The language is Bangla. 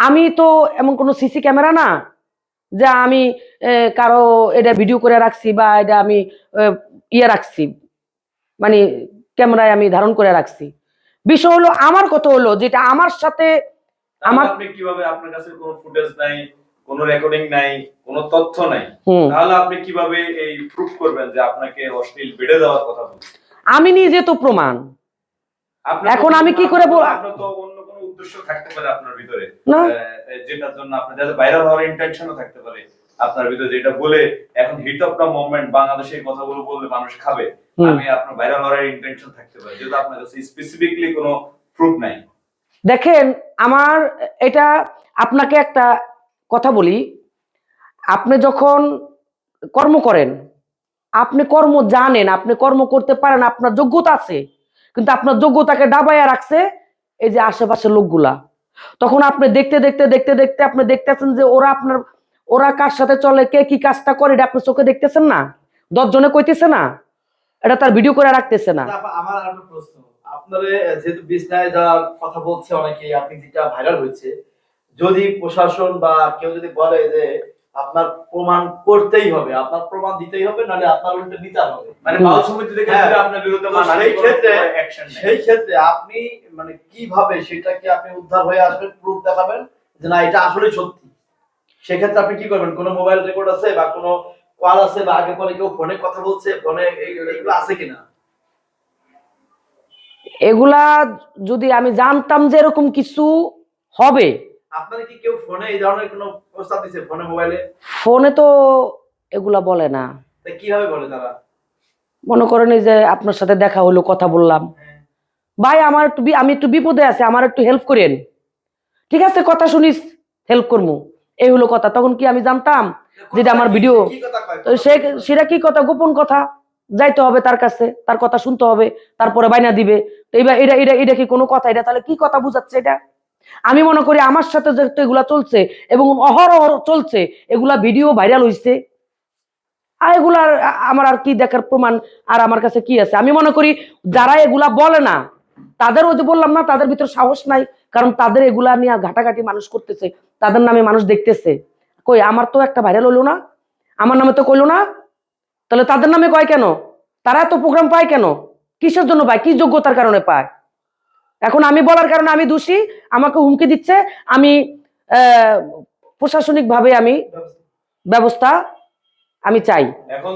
আমি তো এমন কোনো সিসি ক্যামেরা না যে আমি কারো এটা ভিডিও করে রাখছি বা এটা আমি ইয়ে রাখছি, মানে ক্যামেরায় আমি ধারণ করে রাখছি। বিষয় হলো আমার কথা হলো যেটা আমার সাথে আমার আপনি কিভাবে, আপনার কাছে কোনো ফুটেজ নাই, কোনো রেকর্ডিং নাই, কোনো তথ্য নাই, তাহলে আপনি কিভাবে এই প্রুফ করবেন যে আপনাকে অশ্লীল ভিডিও দেওয়ার কথা বলছেন? আমি নিজে তো প্রমাণ। এখন আমি কি করে বলবো? আপনার তো অন্য কোনো উদ্দেশ্য থাকতে পারে আপনার ভিতরে, যেটার জন্য আপনার যাতে ভাইরাল হওয়ার ইন্টেনশনও থাকতে পারে আপনার ভিতরে, যেটা বলে এখন হিট অফ দ্য মোমেন্ট বাংলাদেশে এই কথাগুলো বললে মানুষ খাবে, আমি আপনার ভাইরাল হওয়ার ইন্টেনশন থাকতে পারে, যেহেতু আপনার কাছে স্পেসিফিকলি কোনো প্রুফ নাই। দেখেন আমার এটা, আপনাকে একটা কথা বলি, আপনি যখন কর্ম করেন, আপনি কর্ম জানেন, আপনি কর্ম করতে পারেন, আপনার যোগ্যতা আছে, কিন্তু আপনার যোগ্যতাকে ডাবাইয়া রাখছে এই যে আশেপাশের লোকগুলা। তখন আপনি দেখতে দেখতে দেখতে দেখতে আপনি দেখতেছেন যে ওরা কার সাথে চলে, কে কি কাজটা করে, এটা আপনি চোখে দেখতেছেন না, 10 জনে কইতেছে না, এটা তার ভিডিও করে রাখতেছে না। আমার আরেকটা প্রশ্ন, আপনারে যেহেতু বিছনায় যাওয়ার কথা বলছে অনেকেই, আপনি যেটা ভাইরাল হয়েছে, যদি প্রশাসন বা কেউ যদি বলে যে আপনার প্রমাণ করতেই হবে, আপনার প্রমাণ দিতেই হবে, নাহলে আপনার উল্টে বিচার হবে, মানে বাউল সমিতি থেকে যদি আপনার বিরুদ্ধে সেই ক্ষেত্রে আপনি মানে কিভাবে সেটাকে আপনি উদ্ধার হয়ে আসবেন, প্রুফ দেখাবেন যে না এটা আসলে সত্যি? সেক্ষেত্রে আপনি কি করবেন? কোনো মোবাইল রেকর্ড আছে বা কোনো কল আছে বা আগে পরে কেউ ফোনে কথা বলছে, ফোনে এগুলো আছে কিনা? এগুলা যদি আমি জানতাম যে এরকম কিছু হবে। আপনারা কি কেউ ফোনে এই ধরনের কোনো প্রস্তাব দিছে ফোনে, মোবাইলে? ফোনে তো এগুলা বলে না। তাই কিভাবে বলে তারা? মনে করেন এই যে আপনার সাথে দেখা হলো, কথা বললাম, ভাই আমার একটু আমি একটু বিপদে আছি, আমার একটু হেল্প করেন। ঠিক আছে, কথা শুনিস, হেল্প করবো, এই হলো কথা। তখন কি আমি জানতাম যেটা আমার ভিডিও? সেটা কি কথা? গোপন কথা, যাইতে হবে তার কাছে, তার কথা শুনতে হবে, তারপরে বাইনা দিবে। তো এবার এটা এটা এটা কি কোনো কথা? এটা তাহলে কি কথা বুঝাচ্ছে এটা? আমি মনে করি আমার সাথে যেহেতু এগুলা চলছে এবং অহরহ চলছে, এগুলা ভিডিও ভাইরাল হইছে, আর এগুলার আমার আর কি দেখার প্রমাণ আর আমার কাছে কি আছে? আমি মনে করি যারা এগুলা বলে না তাদের, ওই যে বললাম না, তাদের ভিতর সাহস নাই, কারণ তাদের এগুলা নিয়ে ঘাটাঘাটি মানুষ করতেছে, তাদের নামে মানুষ দেখতেছে। কই আমার তো একটা ভাইরাল হইলো না, আমার নামে তো কইলো না, তাহলে তাদের নামে কয় কেন? তারা এত প্রোগ্রাম পায় কেন? কিসের জন্য পায়? কি যোগ্যতার কারণে পায়? এখন আমি বলার কারণে আমি দোষী, আমাকে হুমকি দিচ্ছে, আমি প্রশাসনিক ভাবে আমি ব্যবস্থা আমি চাই। এখন